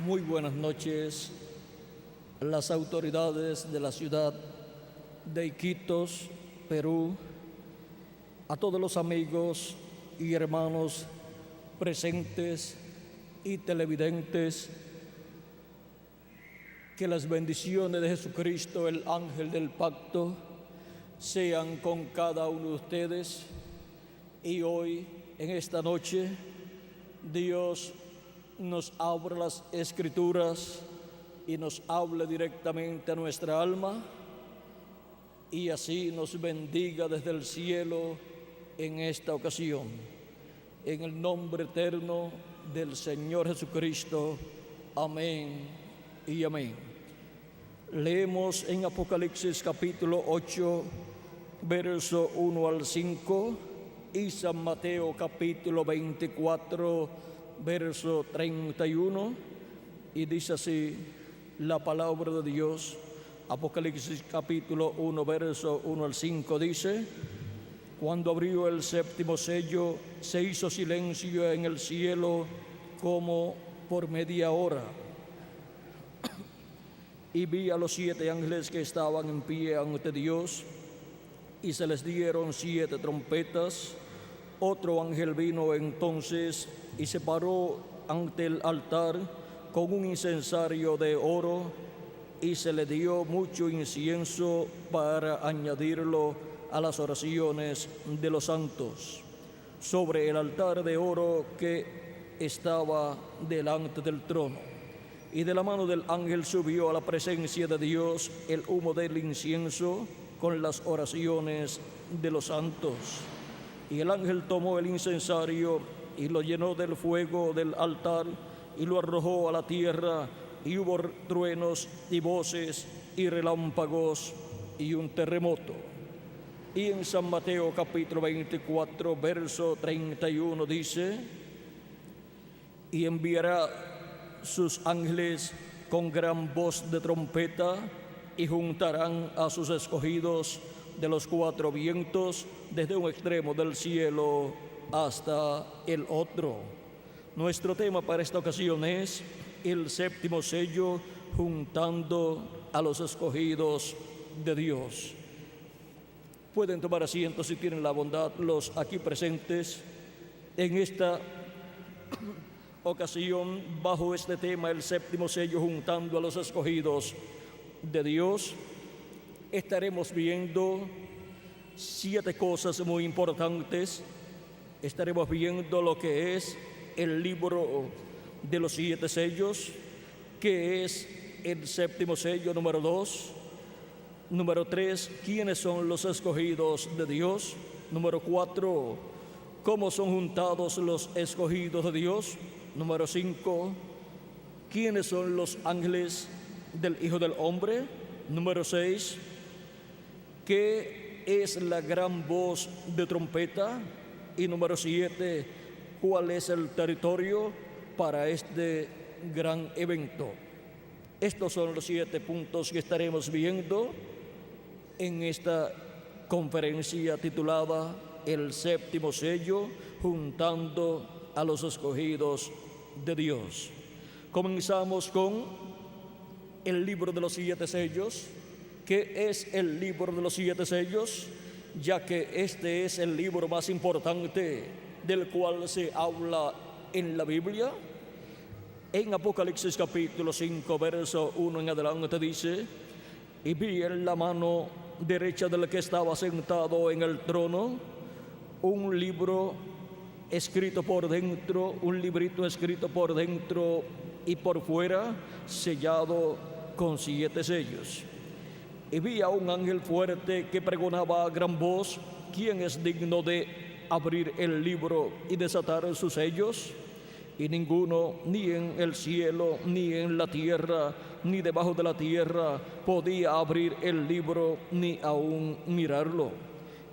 Muy buenas noches. Las autoridades de la ciudad de Iquitos, Perú, a todos los amigos y hermanos presentes y televidentes, que las bendiciones de Jesucristo, el ángel del pacto, sean con cada uno de ustedes. Y hoy, en esta noche, Dios nos abra las Escrituras y nos hable directamente a nuestra alma, y así nos bendiga desde el cielo en esta ocasión. En el nombre eterno del Señor Jesucristo. Amén y amén. Leemos en Apocalipsis capítulo 8, verso 1 al 5, y San Mateo capítulo 24, verso 31, y dice así la palabra de Dios. Apocalipsis capítulo 1, verso 1 al 5 dice: Cuando abrió el séptimo sello, se hizo silencio en el cielo como por media hora. Y vi a los 7 ángeles que estaban en pie ante Dios, y se les dieron 7 trompetas. Otro ángel vino entonces y se paró ante el altar con un incensario de oro, y se le dio mucho incienso para añadirlo a las oraciones de los santos. Sobre el altar de oro que estaba delante del trono, y de la mano del ángel subió a la presencia de Dios el humo del incienso con las oraciones de los santos. Y el ángel tomó el incensario y lo llenó del fuego del altar y lo arrojó a la tierra, y hubo truenos y voces y relámpagos y un terremoto. Y en San Mateo capítulo 24, verso 31 dice: Y enviará sus ángeles con gran voz de trompeta, y juntarán a sus escogidos de los 4 vientos, desde un extremo del cielo hasta el otro. Nuestro tema para esta ocasión es el séptimo sello, juntando a los escogidos de Dios. Pueden tomar asiento si tienen la bondad los aquí presentes. En esta ocasión, bajo este tema, el séptimo sello, juntando a los escogidos de Dios, estaremos viendo 7 cosas muy importantes. Estaremos viendo lo que es el libro de los 7 sellos, que es el séptimo sello número 2. Número 3, ¿quiénes son los escogidos de Dios? Número 4, ¿cómo son juntados los escogidos de Dios? Número 5, ¿quiénes son los ángeles del Hijo del Hombre? Número 6, ¿qué es la gran voz de trompeta? Y número 7, ¿cuál es el territorio para este gran evento? Estos son los 7 puntos que estaremos viendo en esta conferencia titulada El séptimo sello, juntando a los escogidos de Dios. Comenzamos con el libro de los 7 sellos. ¿Qué es el libro de los 7 sellos? Ya que este es el libro más importante del cual se habla en la Biblia. En Apocalipsis capítulo 5, verso 1 en adelante dice: Y vi en la mano derecha del que estaba sentado en el trono un libro escrito por dentro, un librito escrito por dentro y por fuera, sellado con 7 sellos. Y vi a un ángel fuerte que pregonaba a gran voz: ¿Quién es digno de abrir el libro y desatar sus sellos? Y ninguno, ni en el cielo, ni en la tierra, ni debajo de la tierra, podía abrir el libro, ni aún mirarlo.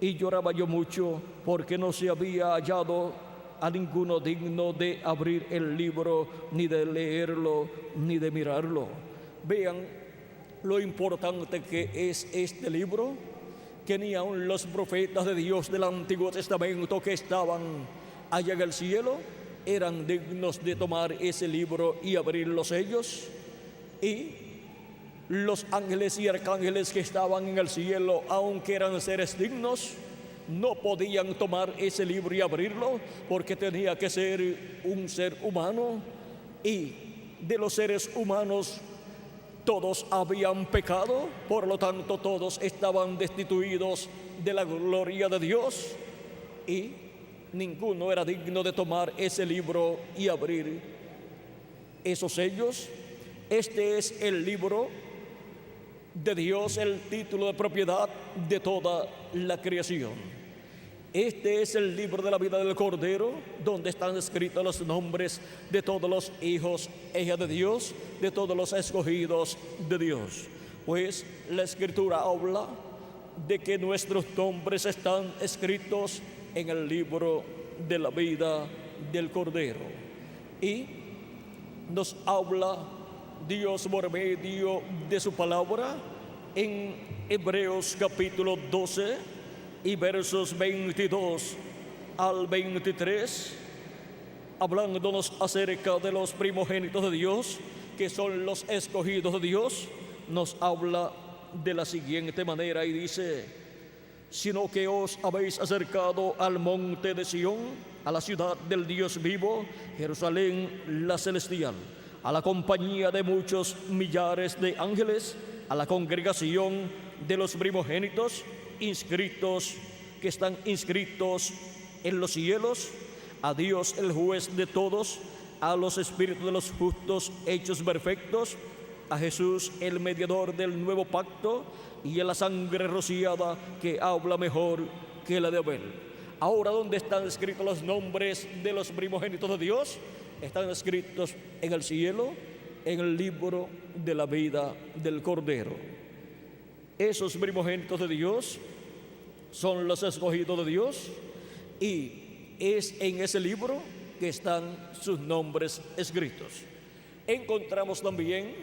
Y lloraba yo mucho, porque no se había hallado a ninguno digno de abrir el libro, ni de leerlo, ni de mirarlo. Vean lo importante que es este libro, que ni aun los profetas de Dios del Antiguo Testamento que estaban allá en el cielo eran dignos de tomar ese libro y abrir los sellos, y los ángeles y arcángeles que estaban en el cielo, aunque eran seres dignos, no podían tomar ese libro y abrirlo, porque tenía que ser un ser humano, y de los seres humanos todos habían pecado, por lo tanto todos estaban destituidos de la gloria de Dios, y ninguno era digno de tomar ese libro y abrir esos sellos. Este es el libro de Dios, el título de propiedad de toda la creación. Este es el libro de la vida del Cordero, donde están escritos los nombres de todos los hijos e hijas de Dios, de todos los escogidos de Dios. Pues la Escritura habla de que nuestros nombres están escritos en el libro de la vida del Cordero. Y nos habla Dios por medio de su palabra en Hebreos capítulo 12 y versos 22 al 23, hablándonos acerca de los primogénitos de Dios, que son los escogidos de Dios. Nos habla de la siguiente manera y dice: sino que os habéis acercado al monte de Sión, a la ciudad del Dios vivo, Jerusalén la celestial, a la compañía de muchos millares de ángeles, a la congregación de los primogénitos inscritos, que están inscritos en los cielos, a Dios el juez de todos, a los espíritus de los justos hechos perfectos, a Jesús el mediador del nuevo pacto, y a la sangre rociada que habla mejor que la de Abel. Ahora, ¿dónde están escritos los nombres de los primogénitos de Dios? Están escritos en el cielo, en el libro de la vida del Cordero. Esos primogénitos de Dios son los escogidos de Dios, y es en ese libro que están sus nombres escritos. Encontramos también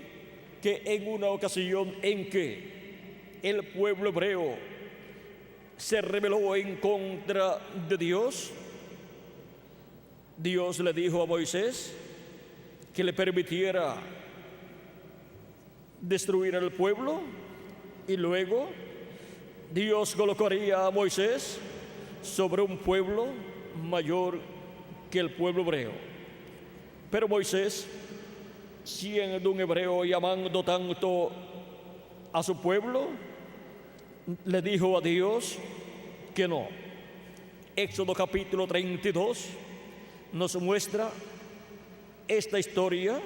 que en una ocasión en que el pueblo hebreo se rebeló en contra de Dios, Dios le dijo a Moisés que le permitiera destruir al pueblo, y luego Dios colocaría a Moisés sobre un pueblo mayor que el pueblo hebreo. Pero Moisés, siendo un hebreo y amando tanto a su pueblo, le dijo a Dios que no. Éxodo capítulo 32 nos muestra esta historia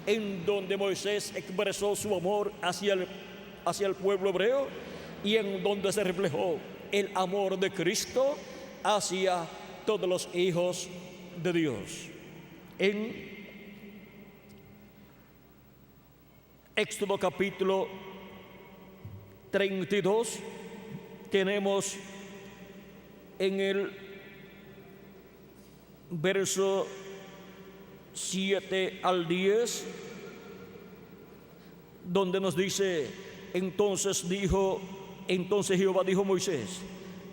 en donde Moisés expresó su amor hacia el pueblo hebreo, y en donde se reflejó el amor de Cristo hacia todos los hijos de Dios. En Éxodo capítulo 32 tenemos en el verso 7 al 10, donde nos dice: entonces Jehová dijo a Moisés: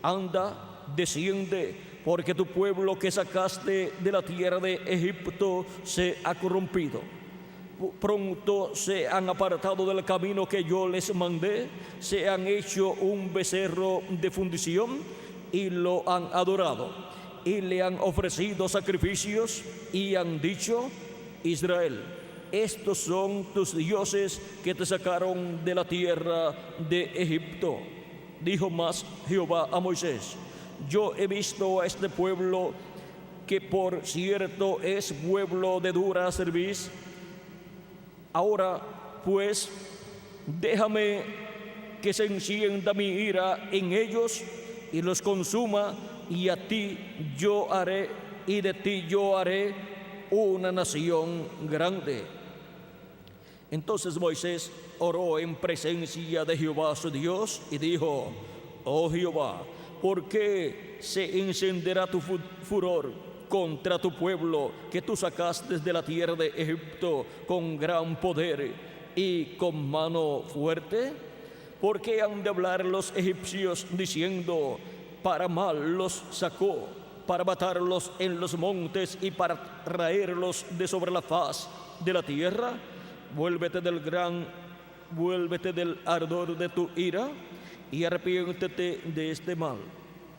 anda, desciende, porque tu pueblo que sacaste de la tierra de Egipto se ha corrompido. Pronto se han apartado del camino que yo les mandé, se han hecho un becerro de fundición y lo han adorado, y le han ofrecido sacrificios, y han dicho: Israel, estos son tus dioses que te sacaron de la tierra de Egipto. Dijo más Jehová a Moisés: yo he visto a este pueblo, que por cierto es pueblo de dura cerviz. Ahora pues, déjame que se encienda mi ira en ellos y los consuma, y a ti yo haré, y de ti yo haré una nación grande. Entonces Moisés oró en presencia de Jehová su Dios y dijo: oh Jehová, ¿por qué se encenderá tu furor contra tu pueblo que tú sacaste de la tierra de Egipto con gran poder y con mano fuerte? ¿Por qué han de hablar los egipcios diciendo: para mal los sacó? para matarlos en los montes y para traerlos de sobre la faz de la tierra. Vuélvete del ardor de tu ira y arrepiéntete de este mal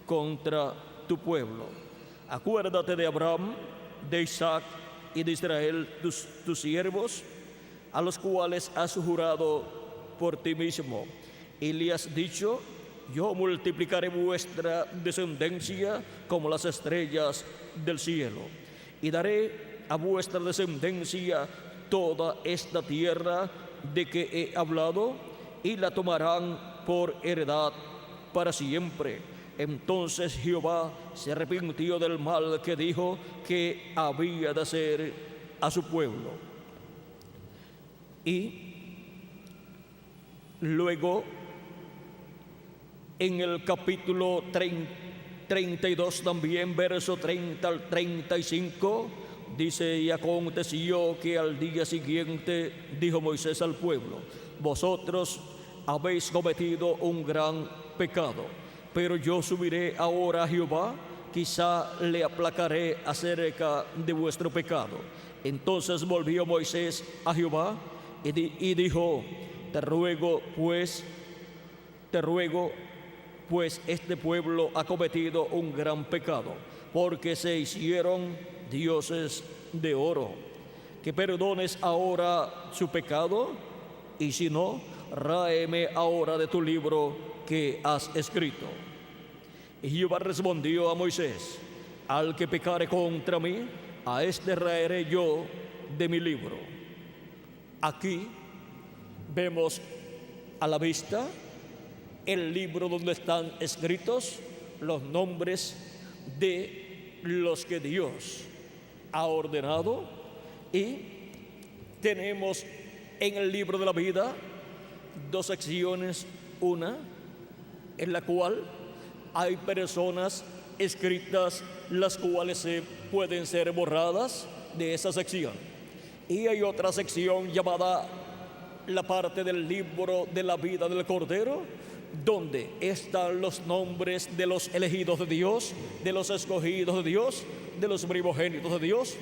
contra tu pueblo. Acuérdate de Abraham, de Isaac y de Israel, tus siervos, a los cuales has jurado por ti mismo, y le has dicho: yo multiplicaré vuestra descendencia como las estrellas del cielo, y daré a vuestra descendencia toda esta tierra de que he hablado, y la tomarán por heredad para siempre. Entonces Jehová se arrepintió del mal que dijo que había de hacer a su pueblo. Y luego, en el capítulo 32 también, verso 30 al 35, dice: y aconteció que al día siguiente dijo Moisés al pueblo: vosotros habéis cometido un gran pecado, pero yo subiré ahora a Jehová, quizá le aplacaré acerca de vuestro pecado. Entonces volvió Moisés a Jehová y dijo: te ruego pues, este pueblo ha cometido un gran pecado, porque se hicieron dioses de oro. Que perdones ahora su pecado, y si no, ráeme ahora de tu libro que has escrito. Y Jehová respondió a Moisés: al que pecare contra mí, a este raeré yo de mi libro. Aquí vemos a la vista el libro donde están escritos los nombres de los que Dios ha ordenado, y tenemos en el libro de la vida dos secciones: una en la cual hay personas escritas las cuales pueden ser borradas de esa sección, y hay otra sección llamada la parte del libro de la vida del Cordero, donde están los nombres de los elegidos de Dios, de los escogidos de Dios, de los primogénitos de Dios,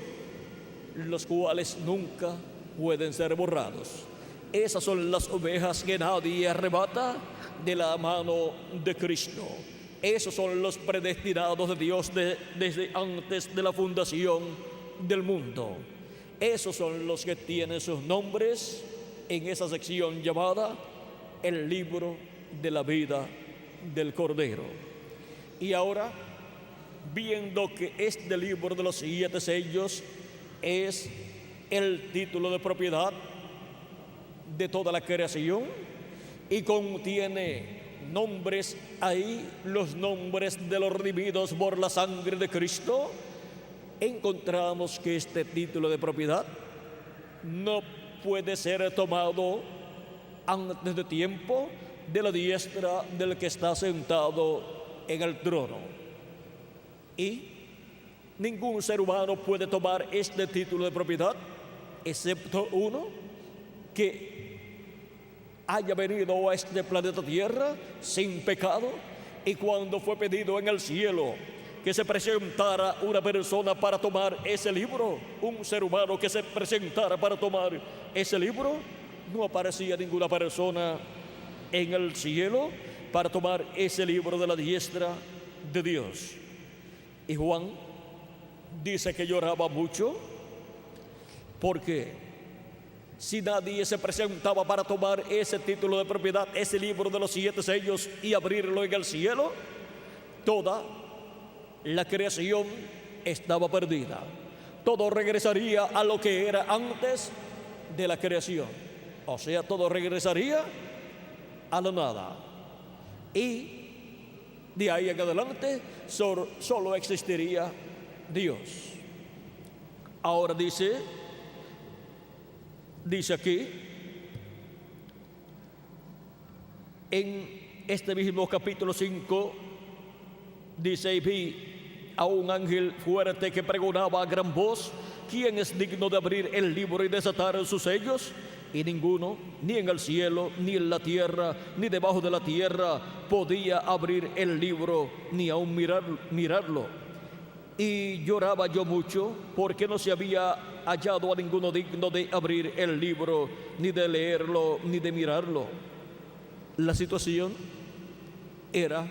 los cuales nunca pueden ser borrados. Esas son las ovejas que nadie arrebata de la mano de Cristo. Esos son los predestinados de Dios desde antes de la fundación del mundo. Esos son los que tienen sus nombres en esa sección llamada el libro de la vida del Cordero. Y ahora, viendo que este libro de los 7 sellos es el título de propiedad de toda la creación y contiene nombres ahí, los nombres de los redimidos por la sangre de Cristo, encontramos que este título de propiedad no puede ser tomado antes de tiempo de la diestra del que está sentado en el trono. Y ningún ser humano puede tomar este título de propiedad, excepto uno que haya venido a este planeta Tierra sin pecado, y cuando fue pedido en el cielo que se presentara una persona para tomar ese libro, un ser humano que se presentara para tomar ese libro, no aparecía ninguna persona en el cielo para tomar ese libro de la diestra de Dios. Y Juan dice que lloraba mucho, porque si nadie se presentaba para tomar ese título de propiedad, ese libro de los 7 sellos, y abrirlo en el cielo, toda la creación estaba perdida. Todo regresaría a lo que era antes de la creación. O sea, todo regresaría a la nada. Y de ahí en adelante solo existiría Dios. Ahora dice aquí, en este mismo capítulo 5, dice: y vi a un ángel fuerte que pregonaba a gran voz: ¿quién es digno de abrir el libro y desatar sus sellos? Y ninguno, ni en el cielo, ni en la tierra, ni debajo de la tierra, podía abrir el libro, ni aun mirarlo. Y lloraba yo mucho porque no se había hallado a ninguno digno de abrir el libro, ni de leerlo, ni de mirarlo. La situación era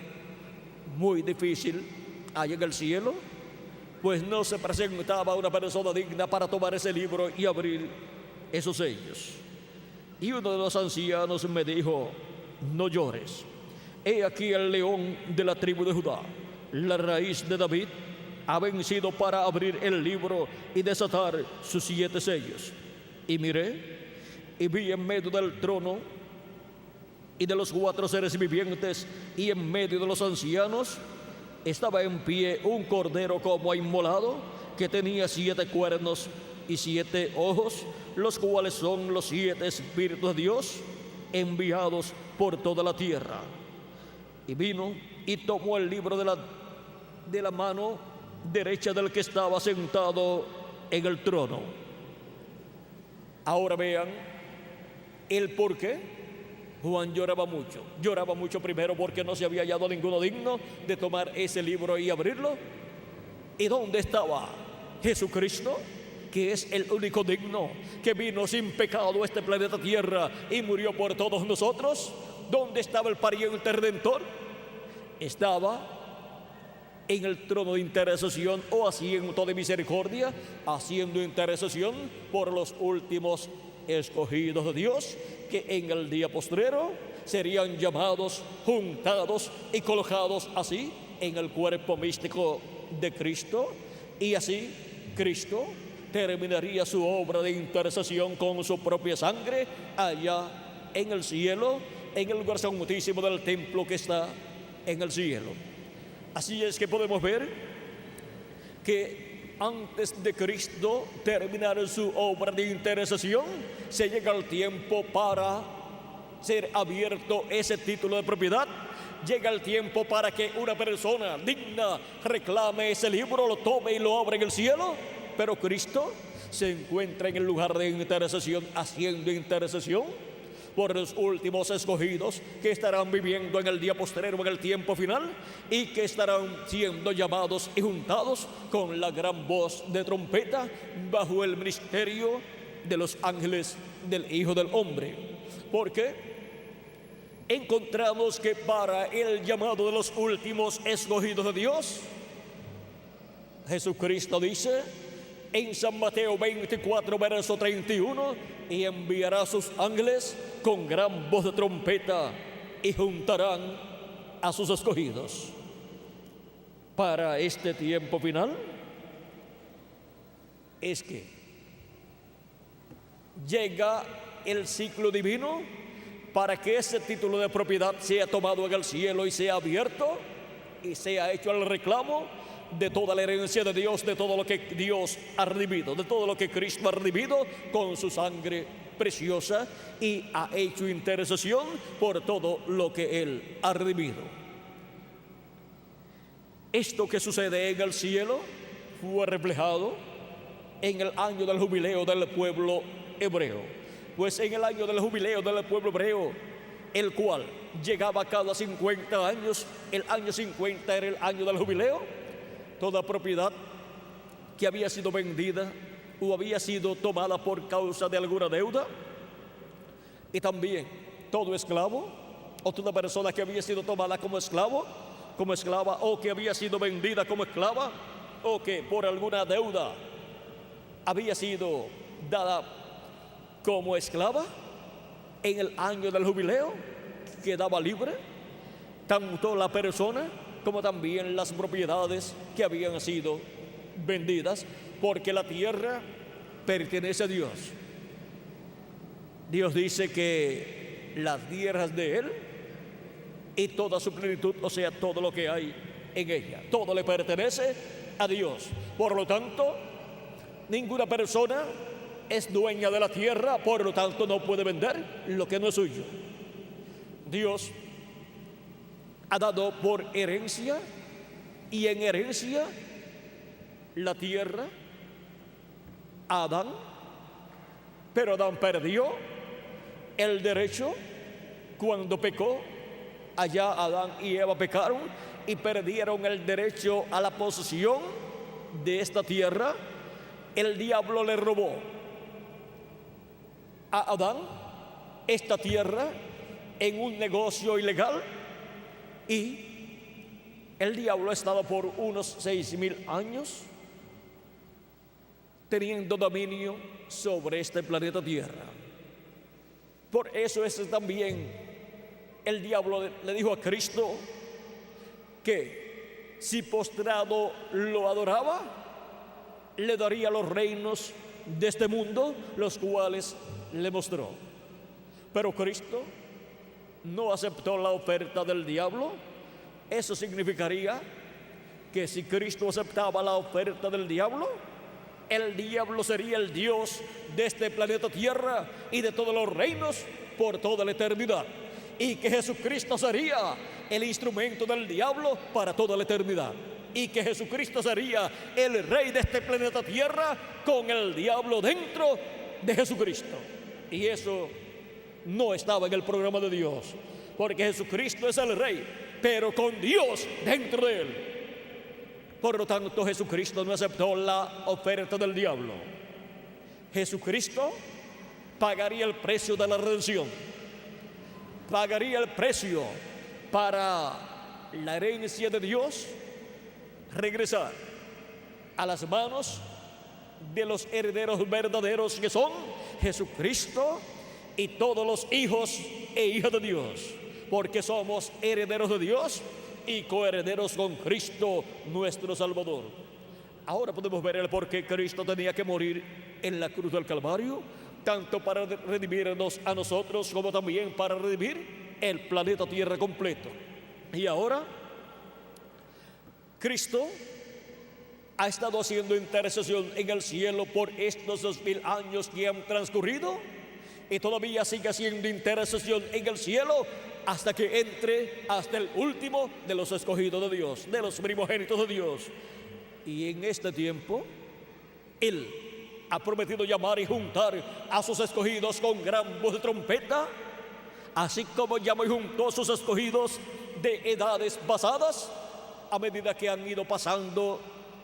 muy difícil allá en el cielo, pues no se presentaba una persona digna para tomar ese libro y abrir esos sellos. Y uno de los ancianos me dijo: no llores, he aquí el león de la tribu de Judá, la raíz de David, ha vencido para abrir el libro y desatar sus 7 sellos. Y miré y vi en medio del trono y de los 4 seres vivientes y en medio de los ancianos estaba en pie un cordero como inmolado, que tenía 7 cuernos y 7 ojos, los cuales son los 7 espíritus de Dios enviados por toda la tierra. Y vino y tomó el libro de la mano derecha del que estaba sentado en el trono. Ahora vean el por qué Juan lloraba mucho primero porque no se había hallado ninguno digno de tomar ese libro y abrirlo. ¿Y dónde estaba Jesucristo, que es el único digno, que vino sin pecado a este planeta Tierra y murió por todos nosotros? ¿Dónde estaba el pariente redentor? Estaba en el trono de intercesión o asiento de misericordia, haciendo intercesión por los últimos escogidos de Dios, que en el día postrero serían llamados, juntados y colocados así en el cuerpo místico de Cristo. Y así Cristo terminaría su obra de intercesión con su propia sangre allá en el cielo, en el lugar santísimo del templo que está en el cielo. Así es que podemos ver que antes de Cristo terminar su obra de intercesión, se llega el tiempo para ser abierto ese título de propiedad. Llega el tiempo para que una persona digna reclame ese libro, lo tome y lo abra en el cielo. Pero Cristo se encuentra en el lugar de intercesión, haciendo intercesión por los últimos escogidos que estarán viviendo en el día postrero, en el tiempo final, y que estarán siendo llamados y juntados con la gran voz de trompeta bajo el ministerio de los ángeles del Hijo del Hombre. Porque encontramos que para el llamado de los últimos escogidos de Dios, Jesucristo dice en San Mateo 24, verso 31, y enviará a sus ángeles con gran voz de trompeta y juntarán a sus escogidos. Para este tiempo final es que llega el ciclo divino para que ese título de propiedad sea tomado en el cielo y sea abierto y sea hecho el reclamo de toda la herencia de Dios, de todo lo que Dios ha redimido, de todo lo que Cristo ha redimido con su sangre preciosa, y ha hecho intercesión por todo lo que Él ha redimido. Esto que sucede en el cielo fue reflejado en el año del jubileo del pueblo hebreo. Pues en el año del jubileo del pueblo hebreo, el cual llegaba cada 50 años, el año 50 era el año del jubileo. Toda propiedad que había sido vendida o había sido tomada por causa de alguna deuda, y también todo esclavo o toda persona que había sido tomada como esclavo, como esclava, o que había sido vendida como esclava, o que por alguna deuda había sido dada como esclava, en el año del jubileo quedaba libre, tanto la persona como también las propiedades que habían sido vendidas, porque la tierra pertenece a Dios. Dios dice que las tierras de Él y toda su plenitud, o sea, todo lo que hay en ella, todo le pertenece a Dios. Por lo tanto, ninguna persona es dueña de la tierra, por lo tanto no puede vender lo que no es suyo. Dios ha dado por herencia, y en herencia la tierra a Adán, pero Adán perdió el derecho cuando pecó. Allá Adán y Eva pecaron y perdieron el derecho a la posesión de esta tierra, el diablo le robó a Adán esta tierra en un negocio ilegal, y el diablo ha estado por unos 6,000 años teniendo dominio sobre este planeta Tierra. Por eso también el diablo le dijo a Cristo que si postrado lo adoraba, le daría los reinos de este mundo, los cuales le mostró. Pero Cristo no aceptó la oferta del diablo. Eso significaría que si Cristo aceptaba la oferta del diablo, el diablo sería el Dios de este planeta Tierra y de todos los reinos por toda la eternidad, y que Jesucristo sería el instrumento del diablo para toda la eternidad, y que Jesucristo sería el rey de este planeta Tierra con el diablo dentro de Jesucristo. Y eso no estaba en el programa de Dios, porque Jesucristo es el rey, pero con Dios dentro de él. Por lo tanto, Jesucristo no aceptó la oferta del diablo. Jesucristo pagaría el precio de la redención, pagaría el precio para la herencia de Dios regresar a las manos de los herederos verdaderos, que son Jesucristo y todos los hijos e hijas de Dios, porque somos herederos de Dios y coherederos con Cristo nuestro Salvador. Ahora podemos ver el por qué Cristo tenía que morir en la cruz del Calvario, tanto para redimirnos a nosotros como también para redimir el planeta Tierra completo. Y ahora Cristo ha estado haciendo intercesión en el cielo por estos 2,000 años que han transcurrido, y todavía sigue haciendo intercesión en el cielo hasta que entre hasta el último de los escogidos de Dios, de los primogénitos de Dios. Y en este tiempo Él ha prometido llamar y juntar a sus escogidos con gran voz de trompeta, así como llamó y juntó a sus escogidos de edades pasadas, a medida que han ido pasando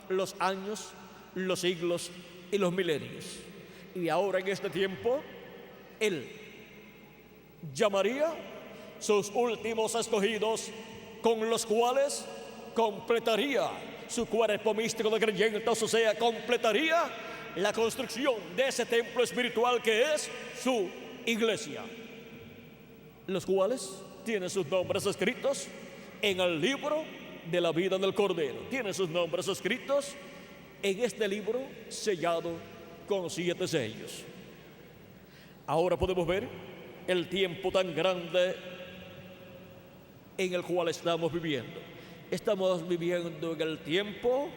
los años, los siglos y los milenios. Y ahora en este tiempo Él llamaría sus últimos escogidos, con los cuales completaría su cuerpo místico de creyentes, o sea, completaría la construcción de ese templo espiritual que es su iglesia, los cuales tienen sus nombres escritos en el libro de la vida del Cordero. Tienen sus nombres escritos en este libro sellado con 7 sellos. Ahora podemos ver el tiempo tan grande en el cual estamos viviendo. Estamos viviendo en el tiempo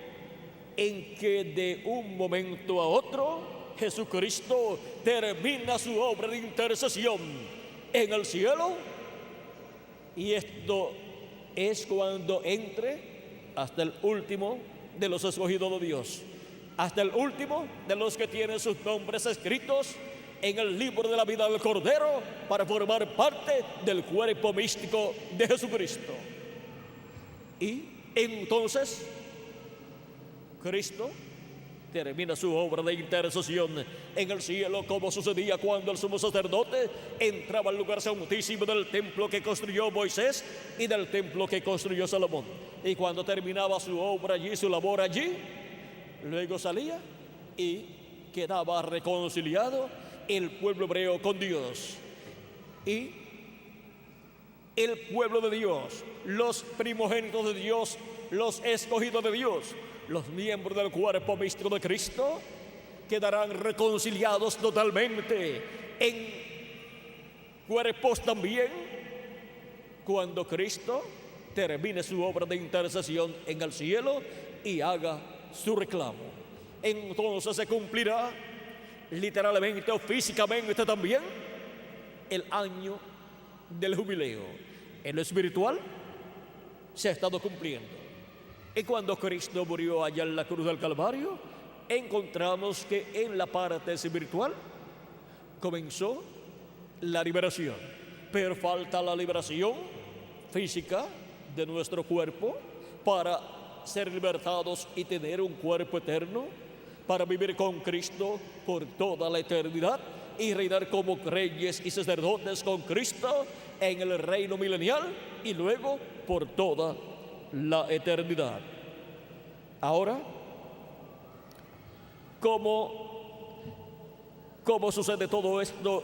en que de un momento a otro Jesucristo termina su obra de intercesión en el cielo, y esto es cuando entre hasta el último de los escogidos de Dios, hasta el último de los que tienen sus nombres escritos en el libro de la vida del Cordero, para formar parte del cuerpo místico de Jesucristo. Y entonces Cristo termina su obra de intercesión en el cielo, como sucedía cuando el sumo sacerdote entraba al lugar santísimo del templo que construyó Moisés y del templo que construyó Salomón. Y cuando terminaba su obra allí, su labor allí, luego salía y quedaba reconciliado el pueblo hebreo con Dios. Y el pueblo de Dios, los primogénitos de Dios, los escogidos de Dios, los miembros del cuerpo místico de Cristo, quedarán reconciliados totalmente en cuerpos también cuando Cristo termine su obra de intercesión en el cielo y haga su reclamo. Entonces se cumplirá literalmente o físicamente también el año del jubileo. En lo espiritual se ha estado cumpliendo. Y cuando Cristo murió allá en la cruz del Calvario, encontramos que en la parte espiritual comenzó la liberación, pero falta la liberación física de nuestro cuerpo para ser libertados y tener un cuerpo eterno, para vivir con Cristo por toda la eternidad y reinar como reyes y sacerdotes con Cristo en el reino milenial y luego por toda la eternidad. Ahora, ¿cómo sucede todo esto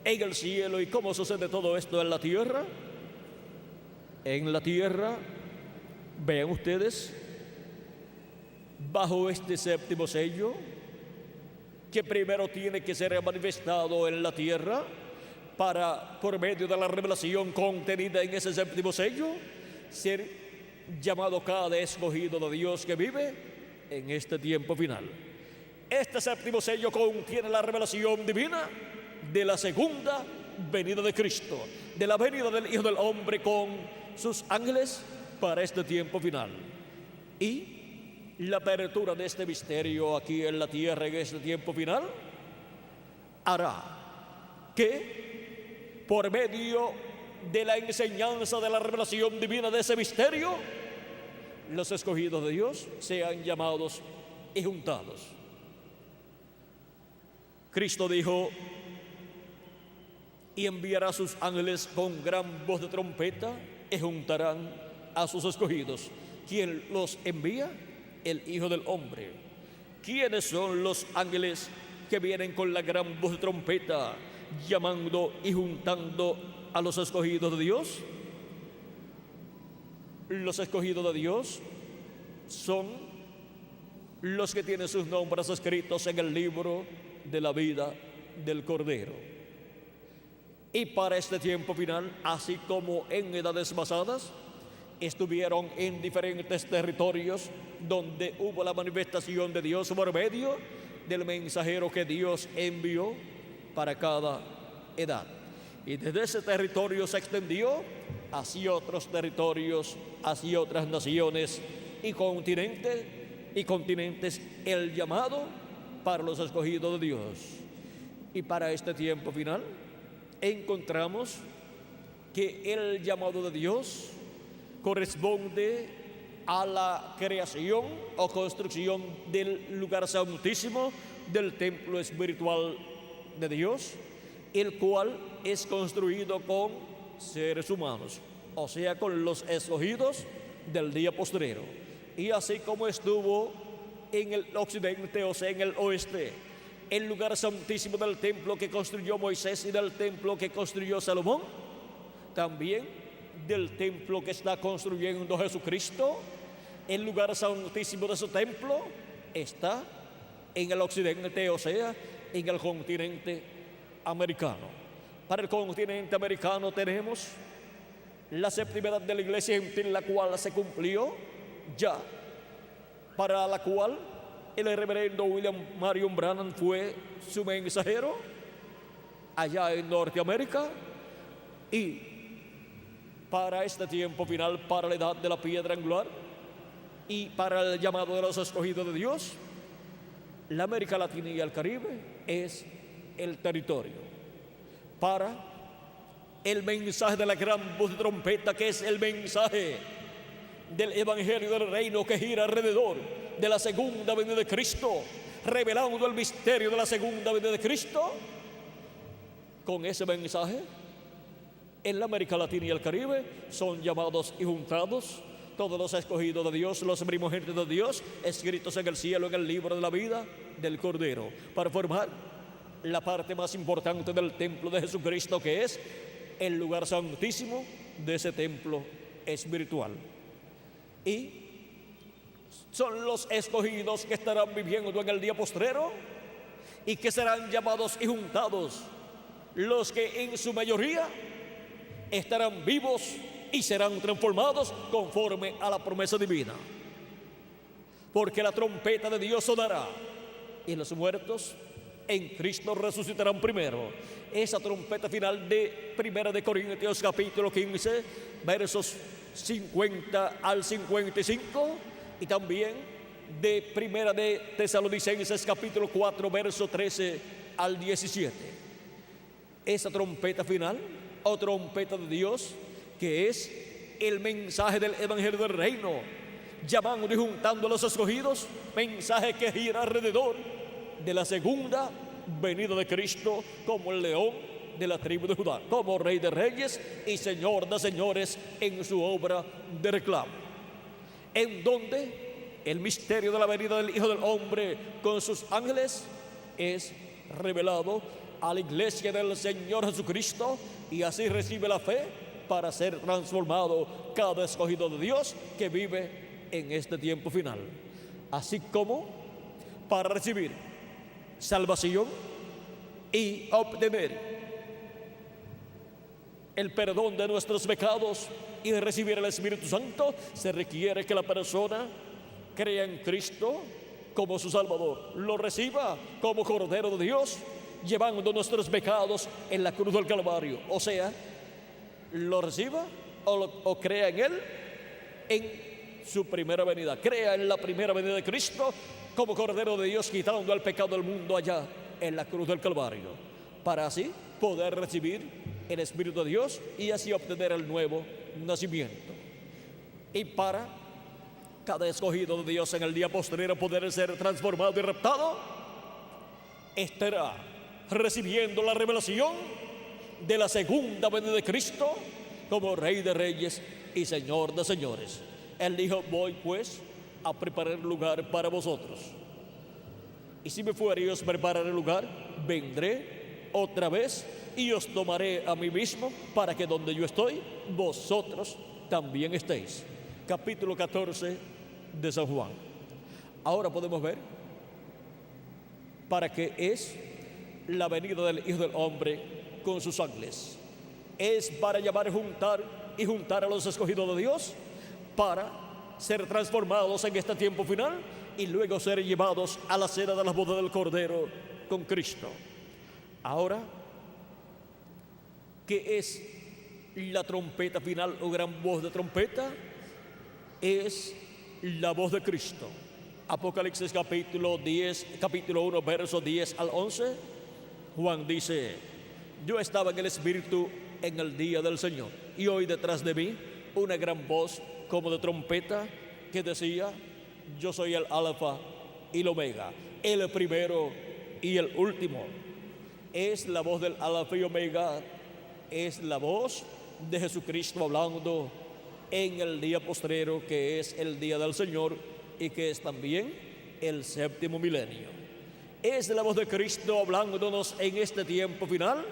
en el cielo y cómo sucede todo esto en la tierra? En la tierra, vean ustedes, bajo este séptimo sello, que primero tiene que ser manifestado en la tierra para, por medio de la revelación contenida en ese séptimo sello, ser llamado cada escogido de Dios que vive en este tiempo final. Este séptimo sello contiene la revelación divina de la segunda venida de Cristo, de la venida del Hijo del Hombre con sus ángeles para este tiempo final. Y la apertura de este misterio aquí en la tierra en este tiempo final hará que, por medio de la enseñanza de la revelación divina de ese misterio, los escogidos de Dios sean llamados y juntados. Cristo dijo: y enviará a sus ángeles con gran voz de trompeta y juntarán a sus escogidos. ¿Quién los envía? El Hijo del Hombre. ¿Quiénes son los ángeles que vienen con la gran voz de trompeta, llamando y juntando a los escogidos de Dios? Los escogidos de Dios son los que tienen sus nombres escritos en el libro de la vida del Cordero. Y para este tiempo final, así como en edades pasadas, estuvieron en diferentes territorios donde hubo la manifestación de Dios por medio del mensajero que Dios envió para cada edad. Y desde ese territorio se extendió hacia otros territorios, hacia otras naciones y continentes el llamado para los escogidos de Dios. Y para este tiempo final encontramos que el llamado de Dios corresponde a la creación o construcción del lugar santísimo, del templo espiritual de Dios, el cual es construido con seres humanos, o sea, con los escogidos del día postrero. Y así como estuvo en el occidente, o sea, en el oeste, el lugar santísimo del templo que construyó Moisés y del templo que construyó Salomón, también del templo que está construyendo Jesucristo, el lugar santísimo de su templo está en el occidente, o sea, en el continente americano. Para el continente americano tenemos la séptima edad de la iglesia gentil, la cual se cumplió ya, para la cual el reverendo William Marion Branham fue su mensajero allá en Norteamérica. Y para este tiempo final, para la edad de la piedra angular y para el llamado de los escogidos de Dios, la América Latina y el Caribe es el territorio para el mensaje de la gran voz de trompeta, que es el mensaje del evangelio del reino que gira alrededor de la segunda venida de Cristo, revelando el misterio de la segunda venida de Cristo. Con ese mensaje, en la América Latina y el Caribe son llamados y juntados todos los escogidos de Dios, los primogénitos de Dios, escritos en el cielo en el libro de la vida del Cordero, para formar la parte más importante del templo de Jesucristo, que es el lugar santísimo de ese templo espiritual. Y son los escogidos que estarán viviendo en el día postrero y que serán llamados y juntados, los que en su mayoría estarán vivos y serán transformados conforme a la promesa divina. Porque la trompeta de Dios sonará y los muertos en Cristo resucitarán primero. Esa trompeta final de 1 Corintios capítulo 15, versos 50 al 55, y también de 1 de Tesalonicenses capítulo 4, verso 13 al 17. Esa trompeta final, o trompeta de Dios, que es el mensaje del evangelio del reino, llamando y juntando a los escogidos, mensaje que gira alrededor de la segunda venida de Cristo como el león de la tribu de Judá, como Rey de Reyes y Señor de Señores en su obra de reclamo, en donde el misterio de la venida del Hijo del Hombre con sus ángeles es revelado a la iglesia del Señor Jesucristo, y así recibe la fe para ser transformado cada escogido de Dios que vive en este tiempo final, así como para recibir salvación y obtener el perdón de nuestros pecados y recibir el Espíritu Santo. Se requiere que la persona crea en Cristo como su Salvador, lo reciba como Cordero de Dios, llevando nuestros pecados en la cruz del Calvario. O sea, lo reciba o crea en Él en su primera venida. Crea en la primera venida de Cristo como Cordero de Dios, quitando el pecado del mundo allá en la cruz del Calvario, para así poder recibir el Espíritu de Dios y así obtener el nuevo nacimiento. Y para cada escogido de Dios en el día posterior poder ser transformado y raptado, estará recibiendo la revelación de la segunda venida de Cristo como Rey de Reyes y Señor de Señores. Él dijo: voy pues a preparar lugar para vosotros, y si me fuere y os prepararé lugar, vendré otra vez y os tomaré a mí mismo, para que donde yo estoy, vosotros también estéis. Capítulo 14 de San Juan. Ahora podemos ver para qué es la venida del Hijo del Hombre con sus ángeles. Es para llamar y juntar a los escogidos de Dios, para ser transformados en este tiempo final y luego ser llevados a la cena de las bodas del Cordero con Cristo. Ahora, ¿qué es la trompeta final o gran voz de trompeta? Es la voz de Cristo. Apocalipsis capítulo 1, versos 10 al 11. Juan dice: yo estaba en el Espíritu en el día del Señor, y oí detrás de mí una gran voz como de trompeta que decía: yo soy el Alfa y el Omega, el primero y el último. Es la voz del Alfa y Omega, es la voz de Jesucristo hablando en el día postrero, que es el día del Señor y que es también el séptimo milenio. Es la voz de Cristo hablándonos en este tiempo final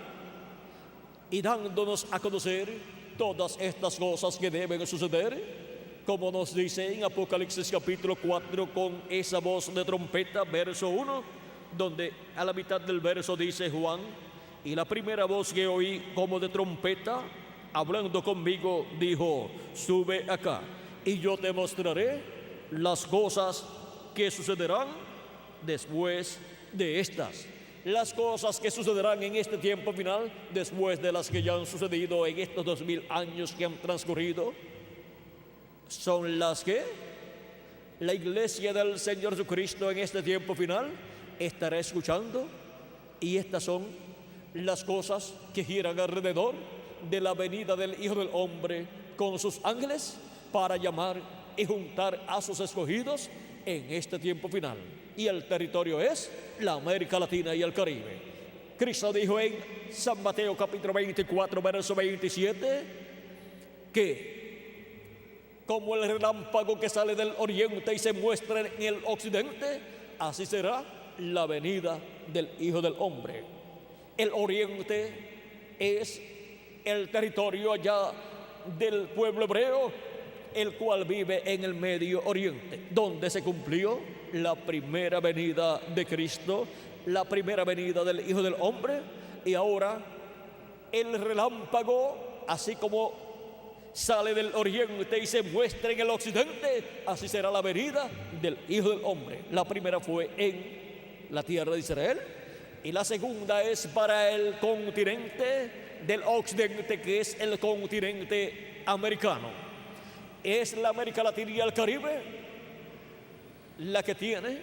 y dándonos a conocer todas estas cosas que deben suceder, como nos dice en Apocalipsis capítulo 4 con esa voz de trompeta, verso 1, donde a la mitad del verso dice Juan: y la primera voz que oí como de trompeta hablando conmigo dijo: sube acá y yo te mostraré las cosas que sucederán después de estas. Las cosas que sucederán en este tiempo final, después de las que ya han sucedido en estos 2000 años que han transcurrido, son las que la iglesia del Señor Jesucristo en este tiempo final estará escuchando, y estas son las cosas que giran alrededor de la venida del Hijo del Hombre con sus ángeles para llamar y juntar a sus escogidos en este tiempo final. Y el territorio es la América Latina y el Caribe. Cristo dijo en San Mateo capítulo 24, verso 27, que como el relámpago que sale del oriente y se muestra en el occidente, así será la venida del Hijo del Hombre. El oriente es el territorio allá del pueblo hebreo, el cual vive en el Medio Oriente, donde se cumplió la primera venida de Cristo, la primera venida del Hijo del Hombre. Y ahora el relámpago, así como sale del oriente y se muestra en el occidente, así será la venida del Hijo del Hombre. La primera fue en la tierra de Israel, y la segunda es para el continente del occidente, que es el continente americano. Es la América Latina y el Caribe la que tiene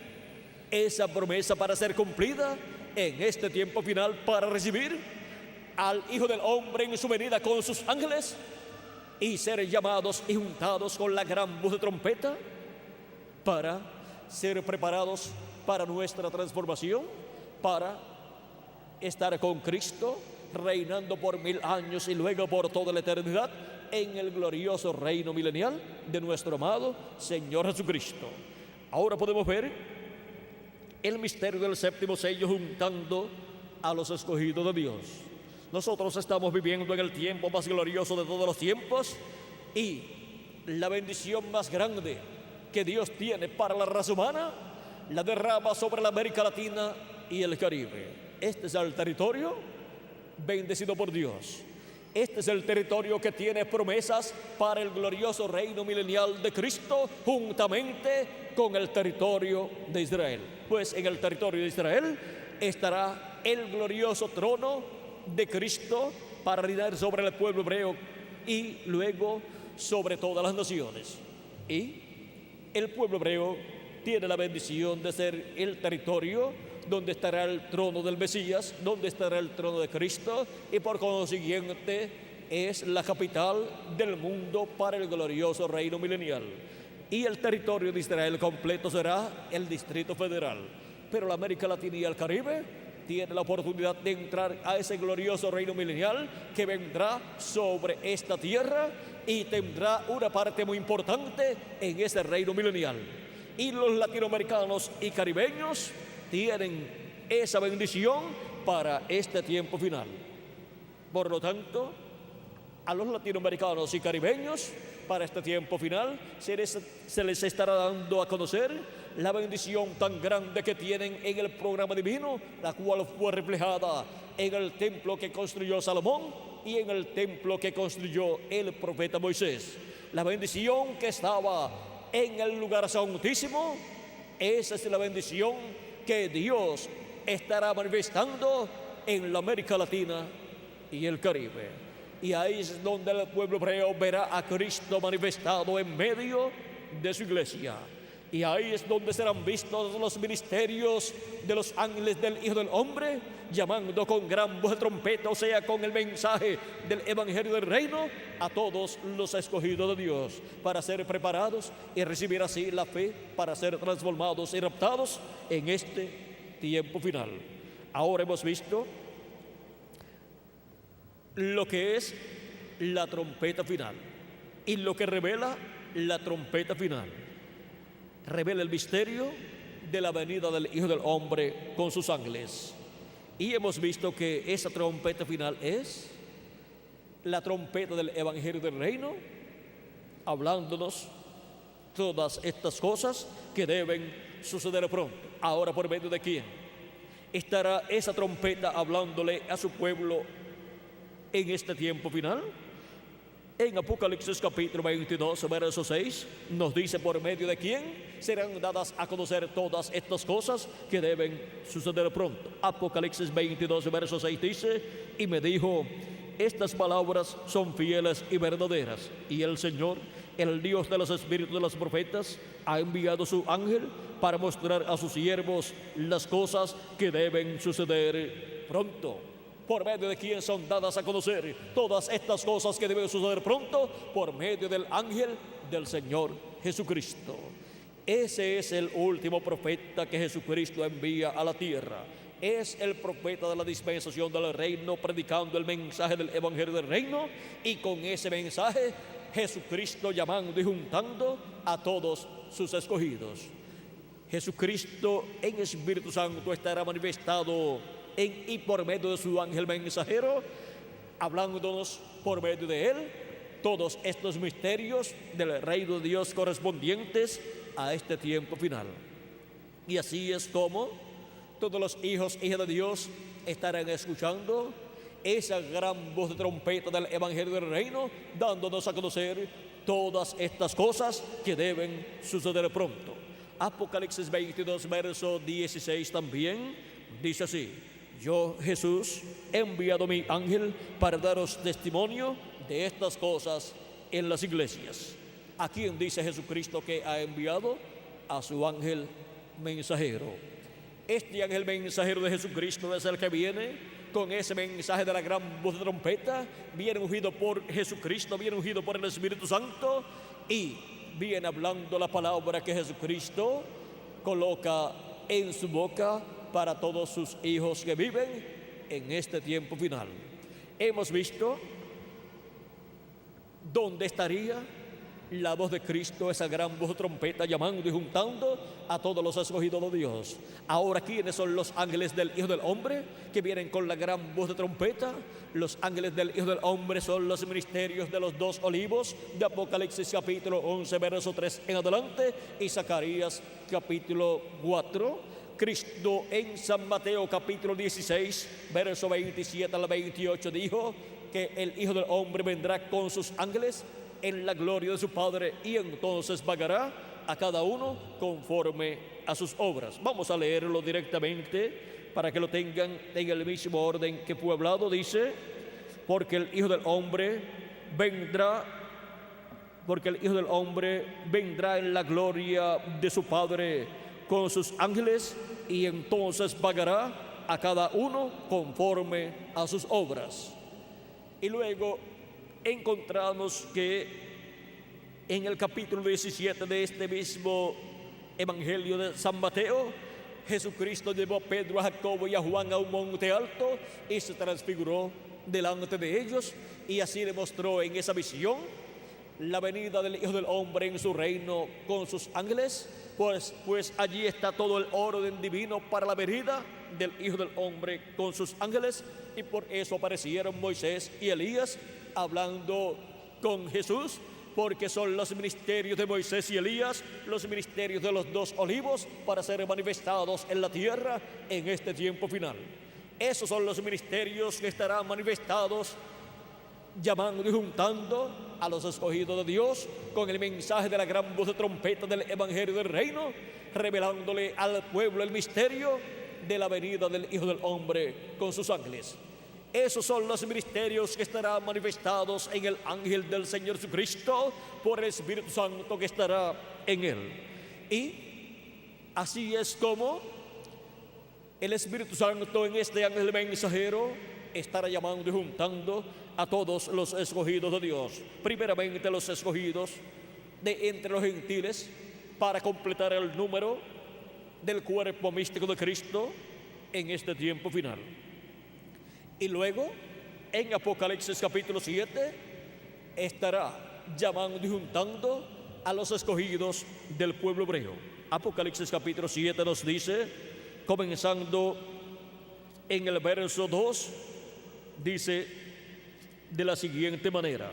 esa promesa para ser cumplida en este tiempo final, para recibir al Hijo del Hombre en su venida con sus ángeles y ser llamados y juntados con la gran voz de trompeta para ser preparados para nuestra transformación, para estar con Cristo, reinando por 1000 años y luego por toda la eternidad en el glorioso reino milenial de nuestro amado Señor Jesucristo. Ahora podemos ver el misterio del séptimo sello juntando a los escogidos de Dios. Nosotros estamos viviendo en el tiempo más glorioso de todos los tiempos y la bendición más grande que Dios tiene para la raza humana la derrama sobre la América Latina y el Caribe. Este es el territorio bendecido por Dios. Este es el territorio que tiene promesas para el glorioso reino milenial de Cristo juntamente con el territorio de Israel. Pues en el territorio de Israel estará el glorioso trono de Cristo para reinar sobre el pueblo hebreo y luego sobre todas las naciones. Y el pueblo hebreo tiene la bendición de ser el territorio donde estará el trono del Mesías, donde estará el trono de Cristo, y por consiguiente es la capital del mundo para el glorioso reino milenial. Y el territorio de Israel completo será el Distrito Federal. Pero la América Latina y el Caribe tiene la oportunidad de entrar a ese glorioso reino milenial que vendrá sobre esta tierra y tendrá una parte muy importante en ese reino milenial. Y los latinoamericanos y caribeños tienen esa bendición para este tiempo final. Por lo tanto, a los latinoamericanos y caribeños, para este tiempo final, se les estará dando a conocer la bendición tan grande que tienen en el programa divino, la cual fue reflejada en el templo que construyó Salomón y en el templo que construyó el profeta Moisés. La bendición que estaba en el lugar santísimo, esa es la bendición que Dios estará manifestando en la América Latina y el Caribe. Y ahí es donde el pueblo hebreo verá a Cristo manifestado en medio de su iglesia. Y ahí es donde serán vistos los ministerios de los ángeles del Hijo del Hombre, llamando con gran voz de trompeta, o sea, con el mensaje del Evangelio del Reino, a todos los escogidos de Dios, para ser preparados y recibir así la fe, para ser transformados y raptados en este tiempo final. Ahora hemos visto lo que es la trompeta final y lo que revela la trompeta final. Revela el misterio de la venida del Hijo del Hombre con sus ángeles. Y hemos visto que esa trompeta final es la trompeta del Evangelio del Reino, hablándonos todas estas cosas que deben suceder pronto. Ahora, ¿por medio de quién estará esa trompeta hablándole a su pueblo en este tiempo final? En Apocalipsis capítulo 22, verso 6, nos dice por medio de quién serán dadas a conocer todas estas cosas que deben suceder pronto. Apocalipsis 22, verso 6 dice: y me dijo, estas palabras son fieles y verdaderas, y el Señor, el Dios de los espíritus de los profetas, ha enviado su ángel para mostrar a sus siervos las cosas que deben suceder pronto. ¿Por medio de quién son dadas a conocer todas estas cosas que deben suceder pronto? Por medio del ángel del Señor Jesucristo. Ese es el último profeta que Jesucristo envía a la tierra. Es el profeta de la dispensación del reino, predicando el mensaje del Evangelio del Reino, y con ese mensaje Jesucristo llamando y juntando a todos sus escogidos. Jesucristo en Espíritu Santo estará manifestado en y por medio de su ángel mensajero, hablándonos por medio de él todos estos misterios del reino de Dios correspondientes a este tiempo final. Y así es como todos los hijos e hijas de Dios estarán escuchando esa gran voz de trompeta del Evangelio del Reino, dándonos a conocer todas estas cosas que deben suceder pronto. Apocalipsis 22, verso 16 también dice así: yo, Jesús, he enviado mi ángel para daros testimonio de estas cosas en las iglesias. ¿A quién dice Jesucristo que ha enviado? A su ángel mensajero. Este ángel mensajero de Jesucristo es el que viene con ese mensaje de la gran voz de trompeta, viene ungido por Jesucristo, viene ungido por el Espíritu Santo, y viene hablando la palabra que Jesucristo coloca en su boca para todos sus hijos que viven en este tiempo final. Hemos visto dónde estaría la voz de Cristo, esa gran voz de trompeta llamando y juntando a todos los escogidos de Dios. Ahora, ¿quiénes son los ángeles del Hijo del Hombre que vienen con la gran voz de trompeta? Los ángeles del Hijo del Hombre son los ministerios de los dos olivos de Apocalipsis capítulo 11, verso 3 en adelante, y Zacarías capítulo 4. Cristo en San Mateo capítulo 16, verso 27 al 28 dijo que el Hijo del Hombre vendrá con sus ángeles en la gloria de su Padre y entonces pagará a cada uno conforme a sus obras. Vamos a leerlo directamente para que lo tengan en el mismo orden que fue hablado. Dice, porque el Hijo del Hombre vendrá en la gloria de su Padre con sus ángeles y entonces pagará a cada uno conforme a sus obras. Y luego encontramos que en el capítulo 17 de este mismo Evangelio de San Mateo, Jesucristo llevó a Pedro, a Jacobo y a Juan a un monte alto y se transfiguró delante de ellos, y así demostró en esa visión la venida del Hijo del Hombre en su reino con sus ángeles, pues allí está todo el orden divino para la venida del Hijo del Hombre con sus ángeles, y por eso aparecieron Moisés y Elías hablando con Jesús, porque son los ministerios de Moisés y Elías, los ministerios de los dos olivos para ser manifestados en la tierra en este tiempo final. Esos son los ministerios que estarán manifestados llamando y juntando a los escogidos de Dios con el mensaje de la gran voz de trompeta del Evangelio del Reino, revelándole al pueblo el misterio de la venida del Hijo del Hombre con sus ángeles. Esos son los ministerios que estarán manifestados en el ángel del Señor Jesucristo por el Espíritu Santo que estará en él. Y así es como el Espíritu Santo en este ángel mensajero estará llamando y juntando a todos los escogidos de Dios. Primeramente los escogidos de entre los gentiles para completar el número del cuerpo místico de Cristo en este tiempo final. Y luego, en Apocalipsis capítulo 7, estará llamando y juntando a los escogidos del pueblo hebreo. Apocalipsis capítulo 7 nos dice, comenzando en el verso 2, dice de la siguiente manera: